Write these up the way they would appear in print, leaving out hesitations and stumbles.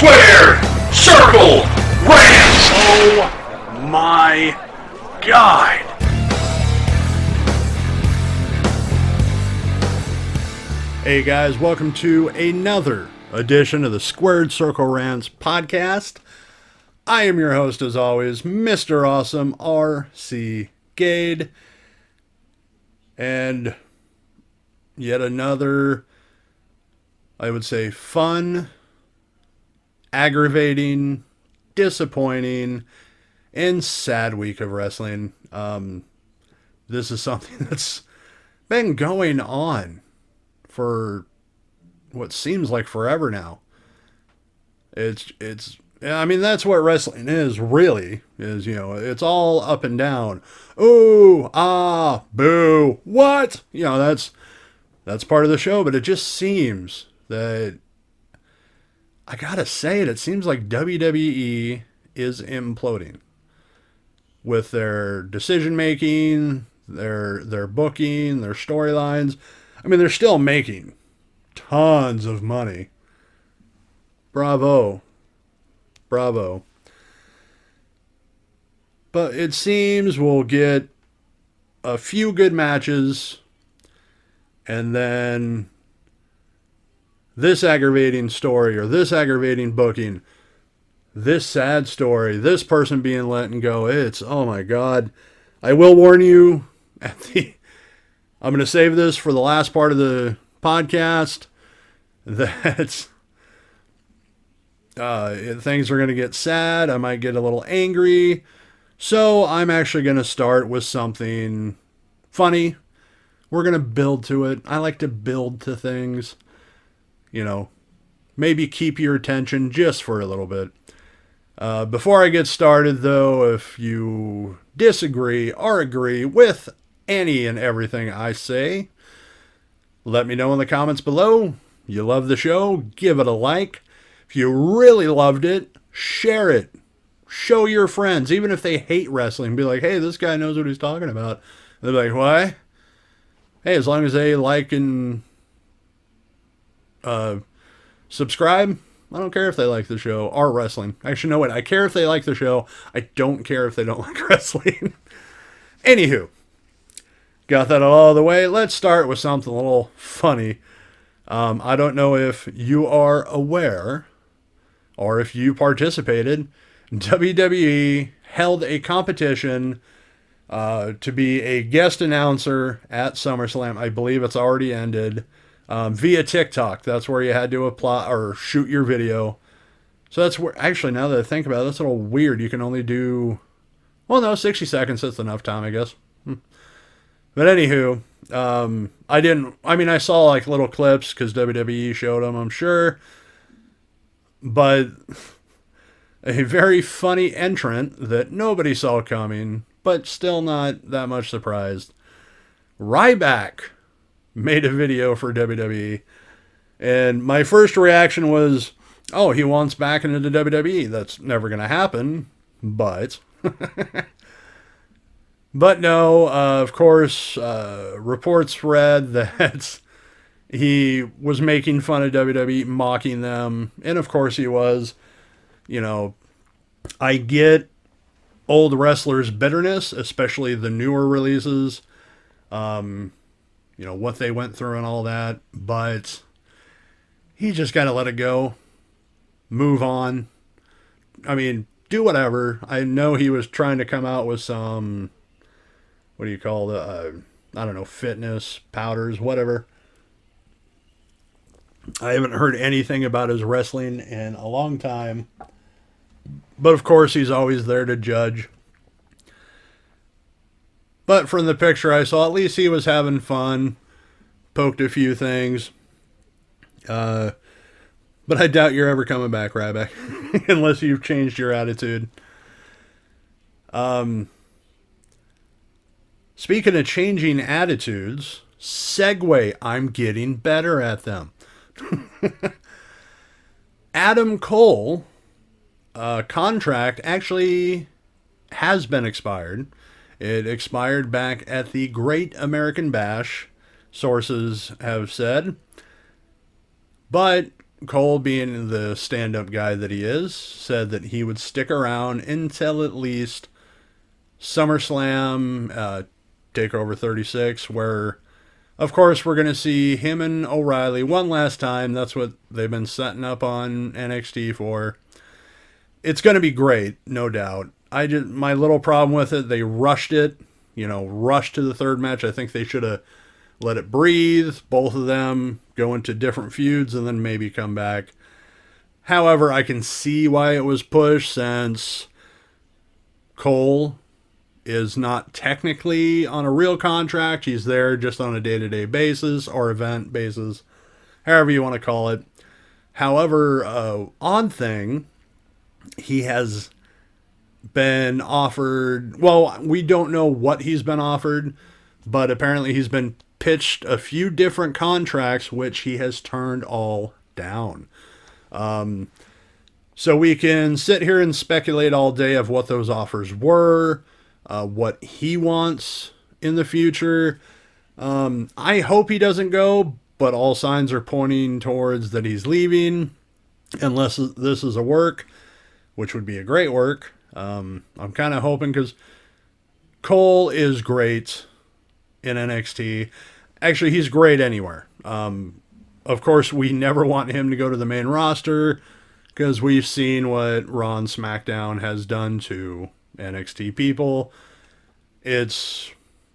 Square Circle Rants! Oh my God! Hey guys, welcome to another edition of the Squared Circle Rants podcast. I am your host as always, Mr. Awesome R.C. Gade. And yet another, I would say, fun, aggravating, disappointing, and sad week of wrestling. This is something that's been going on for what seems like forever now. I mean, that's what wrestling is, really, is, it's all up and down. Ooh, ah, boo, what? That's part of the show, but it just seems that, I gotta say it seems like WWE is imploding with their decision making, their booking, their storylines. I mean, they're still making tons of money. Bravo. But it seems we'll get a few good matches, and then this aggravating story or this aggravating booking, this sad story, this person being let go. Oh my God. I will warn you, I'm going to save this for the last part of the podcast, that things are going to get sad. I might get a little angry. So I'm actually going to start with something funny. We're going to build to it. I like to build to things. Maybe keep your attention just for a little bit. Before I get started, though, if you disagree or agree with any and everything I say, let me know in the comments below. You love the show, give it a like. If you really loved it, share it. Show your friends, even if they hate wrestling. Be like, hey, this guy knows what he's talking about. And they're like, why? Hey, as long as they like and subscribe, I don't care if they like the show or wrestling. Actually, no, wait, I care if they like the show. I don't care if they don't like wrestling. Anywho, got that all the way. Let's start with something a little funny. I don't know if you are aware or if you participated. WWE held a competition to be a guest announcer at SummerSlam. I believe it's already ended. Via TikTok. That's where you had to apply or shoot your video. So that's where, actually, now that I think about it, that's a little weird. You can only do, 60 seconds. That's enough time, I guess. But anywho, I saw like little clips because WWE showed them, I'm sure. But a very funny entrant that nobody saw coming, but still not that much surprised. Ryback made a video for WWE, and my first reaction was, oh, he wants back into the WWE. That's never going to happen, but but no, of course, reports read that he was making fun of WWE, mocking them, and of course he was. I get old wrestlers' bitterness, especially the newer releases, what they went through and all that, but he just got to let it go, move on. I mean, do whatever. I know he was trying to come out with some, what do you call the, I don't know, fitness powders, whatever. I haven't heard anything about his wrestling in a long time, but of course he's always there to judge. But from the picture I saw, at least he was having fun, poked a few things. But I doubt you're ever coming back, Ryback, unless you've changed your attitude. Speaking of changing attitudes, segue, I'm getting better at them. Adam Cole contract actually has been expired. It expired back at the Great American Bash, sources have said. But Cole, being the stand-up guy that he is, said that he would stick around until at least SummerSlam, TakeOver 36, where, of course, we're going to see him and O'Reilly one last time. That's what they've been setting up on NXT for. It's going to be great, no doubt. My little problem with it, they rushed it, rushed to the third match. I think they should have let it breathe, both of them go into different feuds, and then maybe come back. However, I can see why it was pushed, since Cole is not technically on a real contract. He's there just on a day-to-day basis or event basis, however you want to call it. However, odd thing, he has been offered, well, we don't know what he's been offered, but apparently he's been pitched a few different contracts, which he has turned all down. So we can sit here and speculate all day of what those offers were, what he wants in the future. I hope he doesn't go, but all signs are pointing towards that he's leaving, unless this is a work, which would be a great work. I'm kind of hoping, because Cole is great in NXT. Actually, he's great anywhere. Of course, we never want him to go to the main roster, because we've seen what Raw and SmackDown has done to NXT people. It's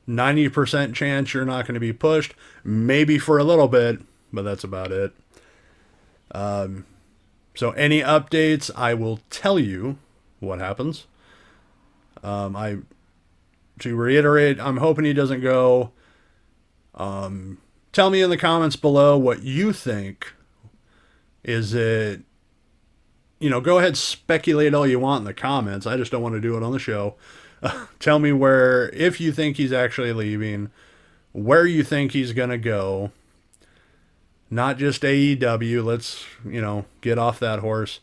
90% chance you're not going to be pushed, maybe for a little bit, but that's about it. So any updates, I will tell you what happens. To reiterate, I'm hoping he doesn't go. Tell me in the comments below what you think. Is it, go ahead, speculate all you want in the comments. I just don't want to do it on the show. Tell me if you think he's actually leaving, where you think he's going to go. Not just AEW. Let's, get off that horse.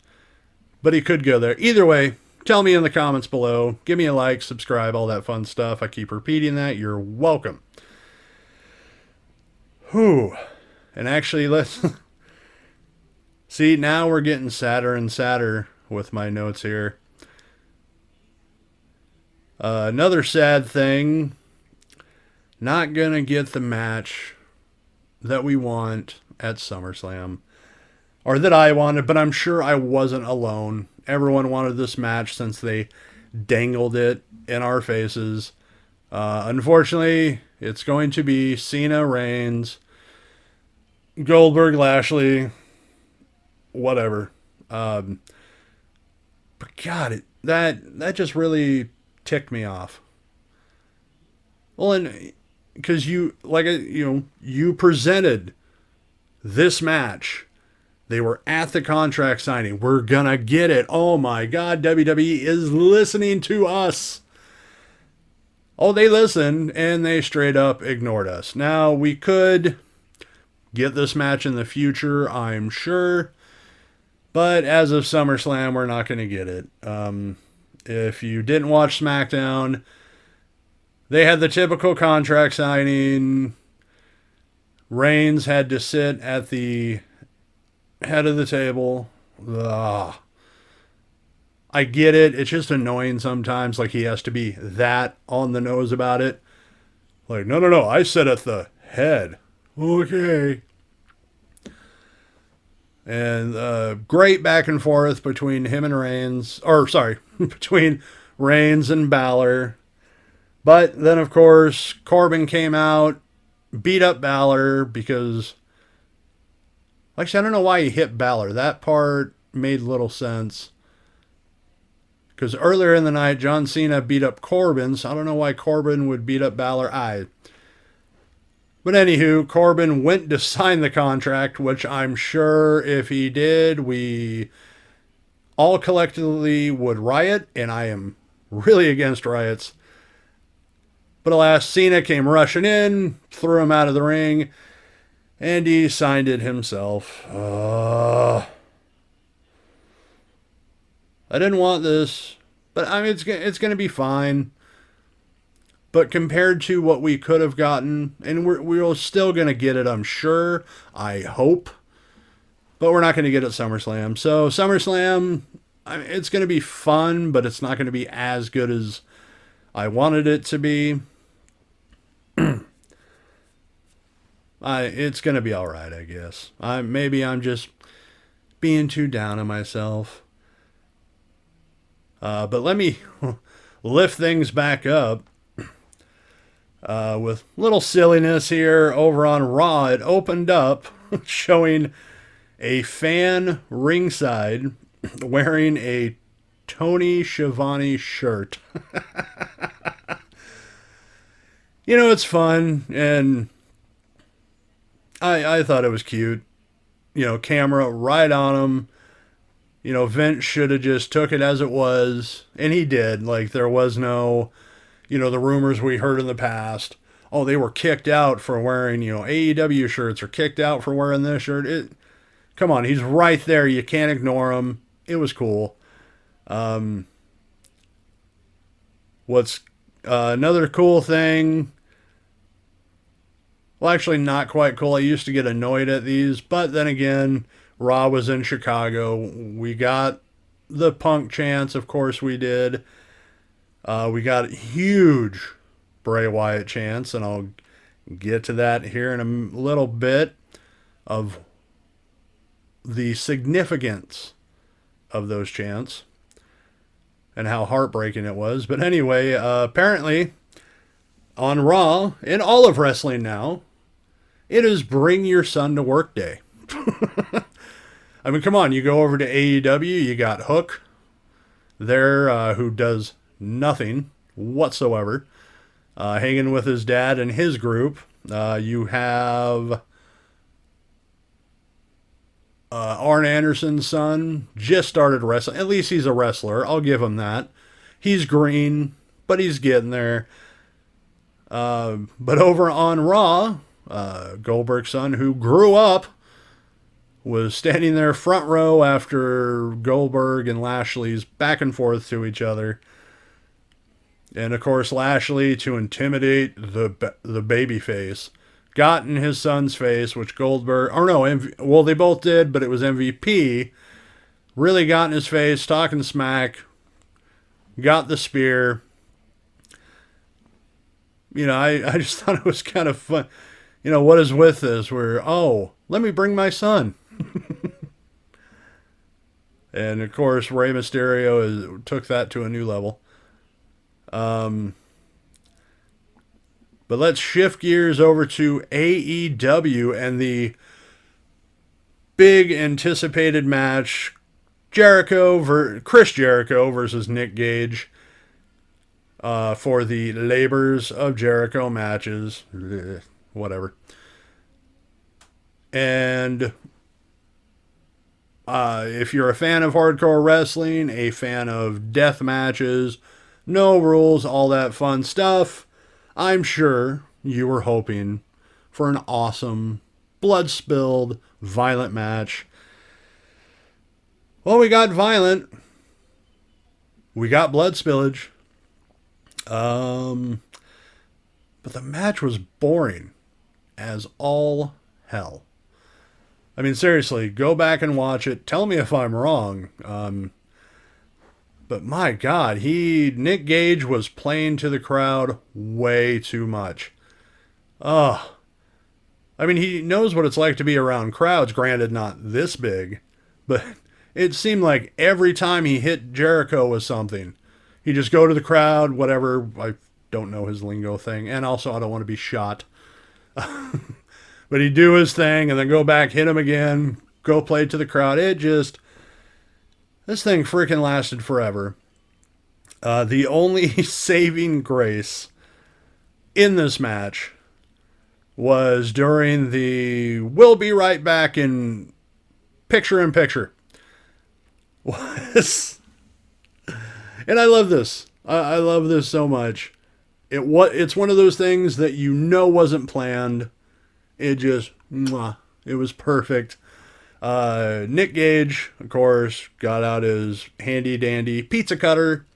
But he could go there. Either way, tell me in the comments below. Give me a like, subscribe, all that fun stuff. I keep repeating that. You're welcome. Whew. And actually, let's... See, now we're getting sadder and sadder with my notes here. Another sad thing. Not going to get the match that we want at SummerSlam. Or that I wanted, but I'm sure I wasn't alone. Everyone wanted this match since they dangled it in our faces. Unfortunately, it's going to be Cena, Reigns, Goldberg, Lashley, whatever. But God, that just really ticked me off. Well, and because you presented this match. They were at the contract signing. We're gonna get it. Oh my God, WWE is listening to us. Oh, they listened, and they straight up ignored us. Now, we could get this match in the future, I'm sure. But as of SummerSlam, we're not going to get it. If you didn't watch SmackDown, they had the typical contract signing. Reigns had to sit at the head of the table. Ugh. I get it. It's just annoying sometimes. Like, he has to be that on the nose about it. Like, no. I sit at the head. Okay. And great back and forth between him and Reigns. Between Reigns and Balor. But then, of course, Corbin came out, beat up Balor because... Actually, I don't know why he hit Balor. That part made little sense. Because earlier in the night, John Cena beat up Corbin, so I don't know why Corbin would beat up Balor. But anywho, Corbin went to sign the contract, which I'm sure if he did, we all collectively would riot, and I am really against riots. But alas, Cena came rushing in, threw him out of the ring, and he signed it himself. I didn't want this, but I mean, it's going to be fine. But compared to what we could have gotten, and we're still going to get it, I'm sure. I hope. but we're not going to get at SummerSlam. So SummerSlam, it's going to be fun, but it's not going to be as good as I wanted it to be. It's going to be all right, I guess. Maybe I'm just being too down on myself. But let me lift things back up with little silliness here over on Raw. It opened up showing a fan ringside wearing a Tony Schiavone shirt. It's fun, and I thought it was cute. Camera right on him. Vince should have just took it as it was, and he did. Like, there was no, the rumors we heard in the past. Oh, they were kicked out for wearing, AEW shirts, or kicked out for wearing this shirt. Come on, he's right there. You can't ignore him. It was cool. What's another cool thing? Well, actually, not quite cool. I used to get annoyed at these, but then again, Raw was in Chicago. We got the Punk chants, of course we did. We got huge Bray Wyatt chants, and I'll get to that here in a little bit, of the significance of those chants and how heartbreaking it was. But anyway, apparently on Raw, in all of wrestling now, it is Bring Your Son to Work Day. I mean, come on, you go over to AEW, you got Hook there, who does nothing whatsoever, hanging with his dad and his group. You have Arn Anderson's son, just started wrestling. At least he's a wrestler. I'll give him that. He's green, but he's getting there. But over on Raw, Goldberg's son, who grew up, was standing there front row after Goldberg and Lashley's back and forth to each other. And of course, Lashley, to intimidate the babyface, got in his son's face, which Goldberg, or no, well, they both did, but it was MVP, really got in his face, talking smack, got the spear. I just thought it was kind of fun. What is with this? Let me bring my son. And of course, Rey Mysterio took that to a new level. But let's shift gears over to AEW and the big anticipated match, Chris Jericho versus Nick Gage, for the Labors of Jericho matches. Whatever. And if you're a fan of hardcore wrestling, a fan of death matches, no rules, all that fun stuff, I'm sure you were hoping for an awesome, blood-spilled, violent match. Well, we got violent. We got blood spillage. But the match was boring as all hell. I mean, seriously, go back and watch it. Tell me if I'm wrong. But my God, Nick Gage was playing to the crowd way too much. I mean, he knows what it's like to be around crowds, granted not this big, but it seemed like every time he hit Jericho with something, he'd just go to the crowd, whatever, I don't know his lingo thing, and also I don't want to be shot. But he'd do his thing and then go back, hit him again, go play to the crowd. This thing freaking lasted forever. The only saving grace in this match was during the "we'll be right back" in picture-in-picture. And I love this. I love this so much. It's one of those things that wasn't planned. It was perfect. Nick Gage, of course, got out his handy-dandy pizza cutter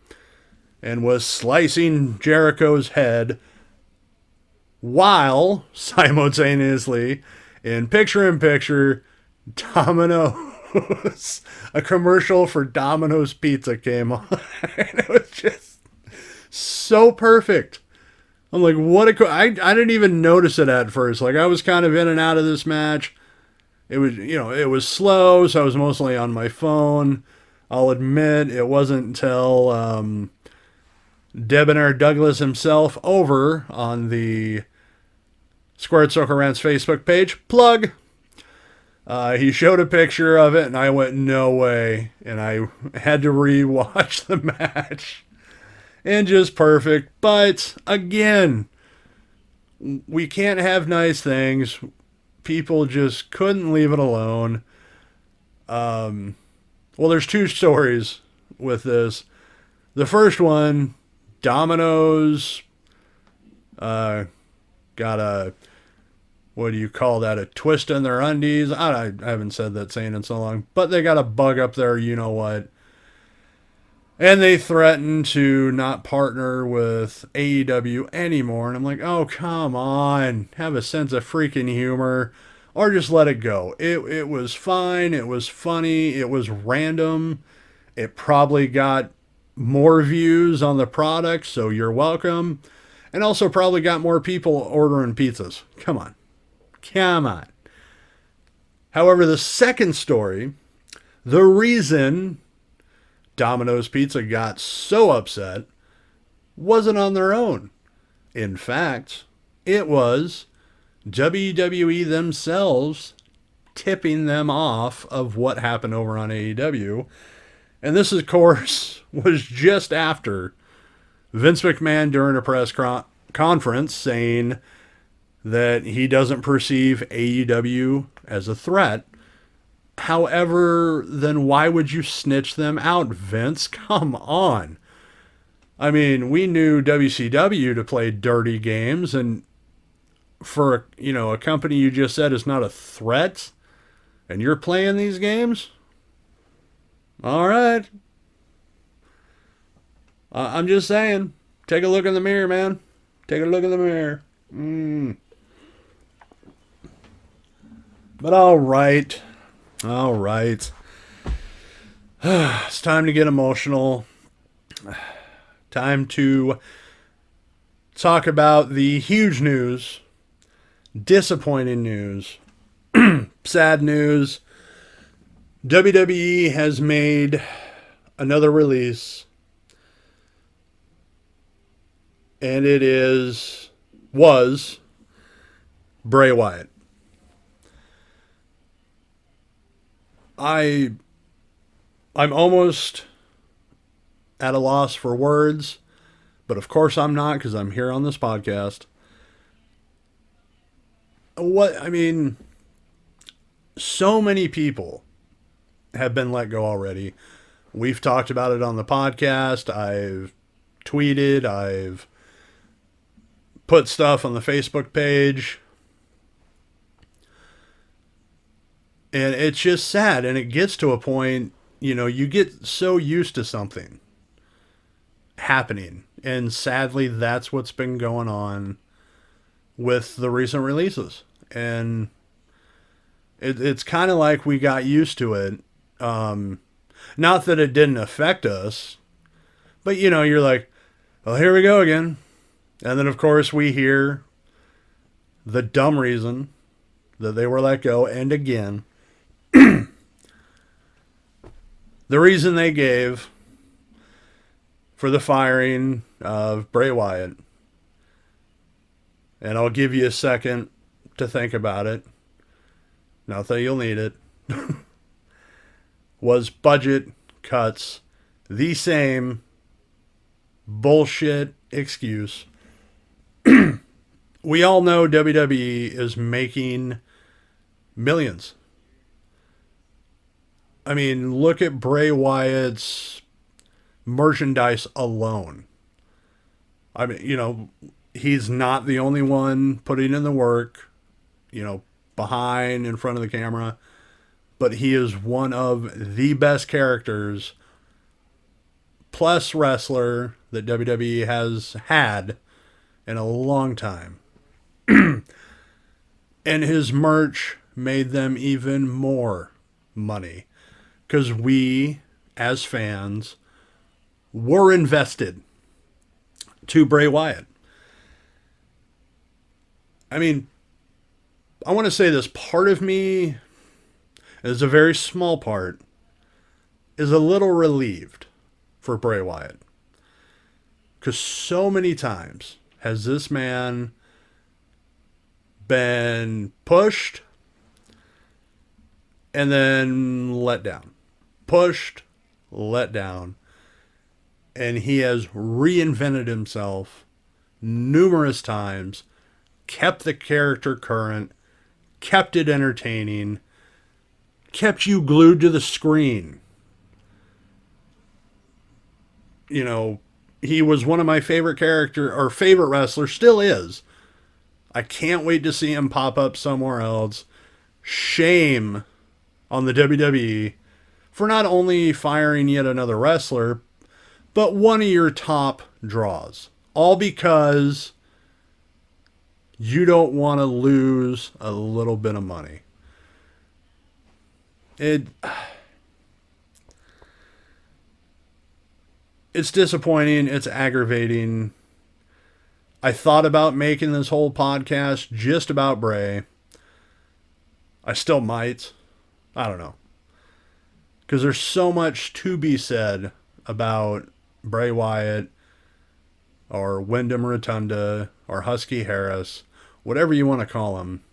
and was slicing Jericho's head while simultaneously, in picture-in-picture, Domino's, a commercial for Domino's Pizza came on. And it was just so perfect. I'm like, what a I didn't even notice it at first. Like, I was kind of in and out of this match. It was, it was slow, so I was mostly on my phone. I'll admit it wasn't until Debonair Douglas himself over on the Squared Circle Rants Facebook page, plug. He showed a picture of it, and I went, no way. And I had to rewatch the match. And just perfect. But, again, we can't have nice things. People just couldn't leave it alone. Well, there's two stories with this. The first one, Domino's got a, what do you call that, a twist in their undies. I haven't said that saying in so long, but they got a bug up there, you know what. And they threatened to not partner with AEW anymore. And I'm like, oh, come on. Have a sense of freaking humor. Or just let it go. It was fine. It was funny. It was random. It probably got more views on the product, so you're welcome. And also probably got more people ordering pizzas. Come on. Come on. However, the second story, the reason Domino's Pizza got so upset wasn't on their own. In fact, it was WWE themselves tipping them off of what happened over on AEW. And this, of course, was just after Vince McMahon during a press conference saying that he doesn't perceive AEW as a threat. However, then why would you snitch them out, Vince? Come on. I mean, we knew WCW to play dirty games, and for, a company you just said is not a threat, and you're playing these games? All right. I'm just saying, take a look in the mirror, man. Take a look in the mirror. But all right. All right. It's time to get emotional. Time to talk about the huge news, disappointing news, sad news. WWE has made another release, and it was Bray Wyatt. I'm almost at a loss for words, but of course I'm not, because I'm here on this podcast. So many people have been let go already. We've talked about it on the podcast. I've tweeted. I've put stuff on the Facebook page. And it's just sad. And it gets to a point, you get so used to something happening. And sadly, that's what's been going on with the recent releases. And it's kind of like we got used to it. Not that it didn't affect us, but you're like, well, here we go again. And then, of course, we hear the dumb reason that they were let go. And again, the reason they gave for the firing of Bray Wyatt, and I'll give you a second to think about it, not that you'll need it, was budget cuts. The same bullshit excuse. We all know WWE is making millions. I mean, look at Bray Wyatt's merchandise alone. I mean, he's not the only one putting in the work, behind, in front of the camera, but he is one of the best characters plus wrestler that WWE has had in a long time. And his merch made them even more money. Because we, as fans, were invested to Bray Wyatt. I mean, I want to say this, part of me, is a very small part, is a little relieved for Bray Wyatt. Because so many times has this man been pushed and then let down. Pushed, let down. And he has reinvented himself numerous times, kept the character current, kept it entertaining, kept you glued to the screen. You know, he was one of my favorite favorite wrestlers, still is. I can't wait to see him pop up somewhere else. Shame on the WWE for not only firing yet another wrestler, but one of your top draws. All because you don't want to lose a little bit of money. It's disappointing. It's aggravating. I thought about making this whole podcast just about Bray. I still might. I don't know. Because there's so much to be said about Bray Wyatt or Wyndham Rotunda or Husky Harris, whatever you want to call him.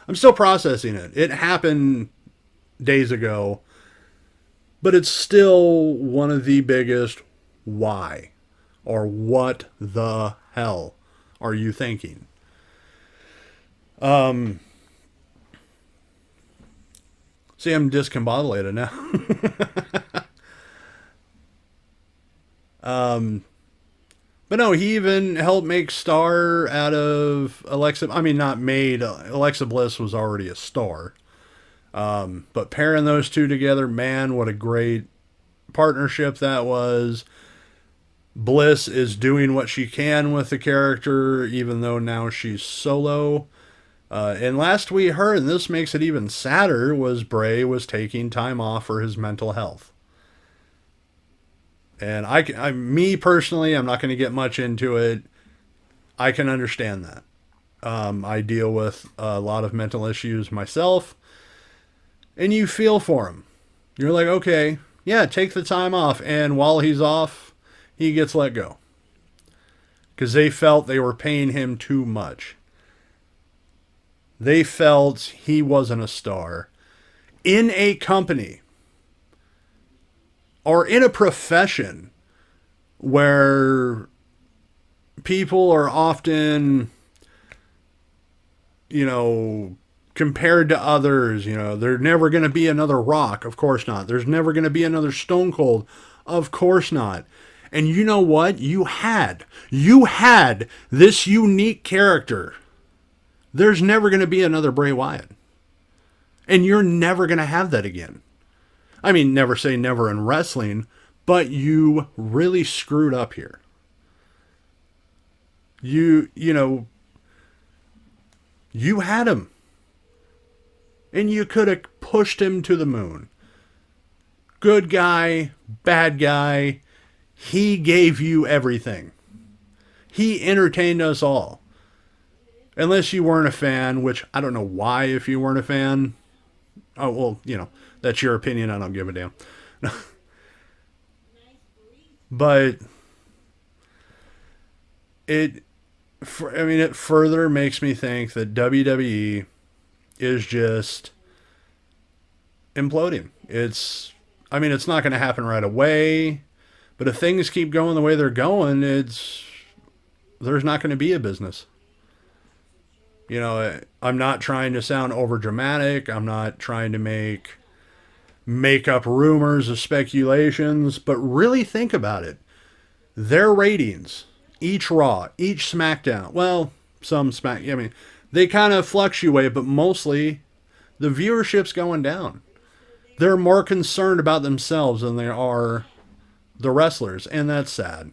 I'm still processing it. It happened days ago, but it's still one of the biggest why, or what the hell are you thinking? See, I'm discombobulated now. But no, he even helped make Star out of Alexa. I mean, not made. Alexa Bliss was already a star. But pairing those two together, man, what a great partnership that was. Bliss is doing what she can with the character, even though now she's solo. And last we heard, and this makes it even sadder, was Bray was taking time off for his mental health. And me personally, I'm not going to get much into it. I can understand that. I deal with a lot of mental issues myself. And you feel for him. You're like, okay, yeah, take the time off. And while he's off, he gets let go. Because they felt they were paying him too much. They felt he wasn't a star. In a company, or in a profession where people are often, compared to others, there's never going to be another Rock. Of course not. There's never going to be another Stone Cold. Of course not. And you know what? You had this unique character. There's never going to be another Bray Wyatt. And you're never going to have that again. I mean, never say never in wrestling, but you really screwed up here. You had him. And you could have pushed him to the moon. Good guy, bad guy. He gave you everything. He entertained us all. Unless you weren't a fan, which I don't know why if you weren't a fan. Oh, well, that's your opinion. I don't give a damn. But it further makes me think that WWE is just imploding. It's not going to happen right away, but if things keep going the way they're going, there's not going to be a business. I'm not trying to sound over dramatic. I'm not trying to make up rumors or speculations, but really think about it. Their ratings, each Raw, each SmackDown, well, they kind of fluctuate, but mostly the viewership's going down. They're more concerned about themselves than they are the wrestlers, and that's sad.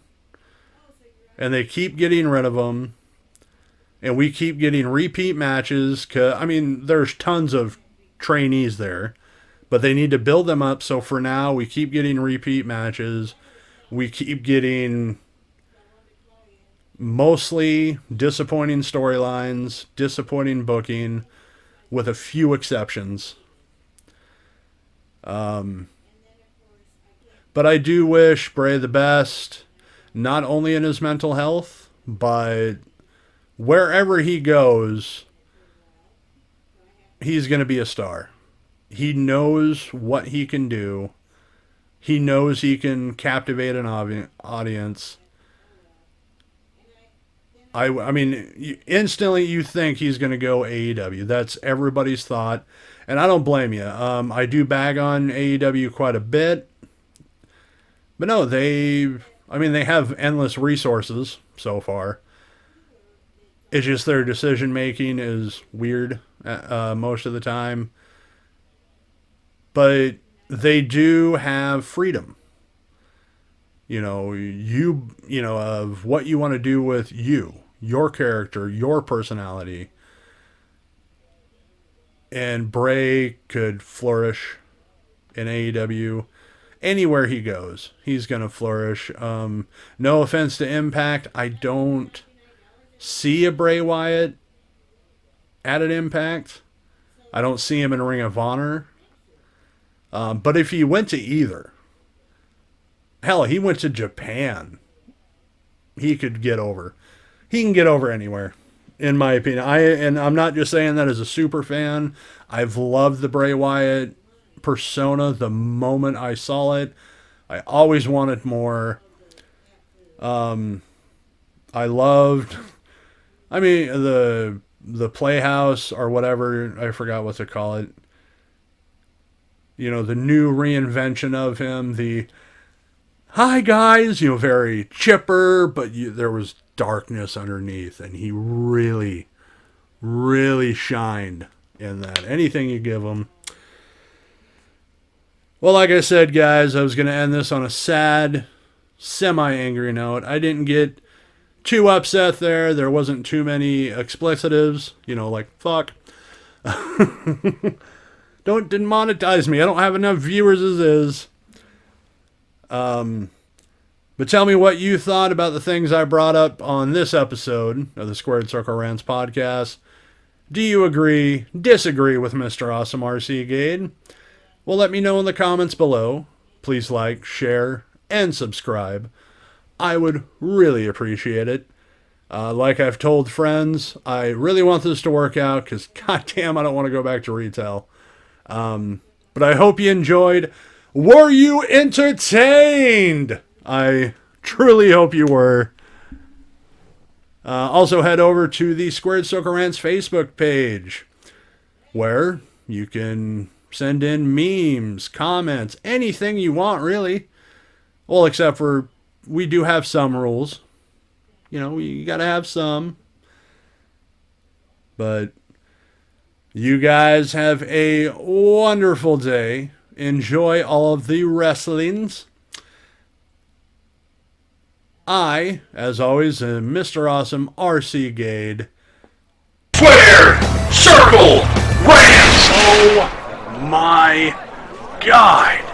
and they keep getting rid of them, and we keep getting repeat matches. I mean, there's tons of trainees there, but they need to build them up. So for now, we keep getting repeat matches. We keep getting mostly disappointing storylines, disappointing booking, with a few exceptions. But I do wish Bray the best, not only in his mental health, but wherever he goes, he's going to be a star. He knows what he can do. He knows he can captivate an audience. I mean, instantly you think he's going to go AEW. That's everybody's thought, and I don't blame you. I do bag on AEW quite a bit. But no, they have endless resources so far. It's just their decision making is weird most of the time. But they do have freedom. Of what you want to do with your character, your personality. And Bray could flourish in AEW. Anywhere he goes, he's going to flourish. No offense to Impact, I don't see a Bray Wyatt at an Impact. I don't see him in Ring of Honor. But if he went to either, hell, he went to Japan, he could get over. He can get over anywhere, in my opinion. I'm not just saying that as a super fan. I've loved the Bray Wyatt persona the moment I saw it. I always wanted more. I loved, the Playhouse or whatever, I forgot what to call it. The new reinvention of him, the hi guys, very chipper, but there was darkness underneath, and he really, really shined in that. Anything you give him. Well, like I said, guys, I was going to end this on a sad, semi-angry note. I didn't get too upset there. There wasn't too many explicitives, like fuck. Didn't monetize me. I don't have enough viewers as is. But tell me what you thought about the things I brought up on this episode of the Squared Circle Rants podcast. Do you agree, disagree with Mr. Awesome RC Gade? Well, let me know in the comments below. Please like, share, and subscribe. I would really appreciate it. Like I've told friends, I really want this to work out because, goddamn, I don't want to go back to retail. But I hope you enjoyed. Were you entertained? I truly hope you were. Also, head over to the Squared Circle Rants Facebook page, where you can send in memes, comments, anything you want, really. Well, except for we do have some rules. You gotta have some. But you guys have a wonderful day. Enjoy all of the wrestlings. I, as always, am Mr. Awesome RC Gade. Square Circle Rants! Oh my God!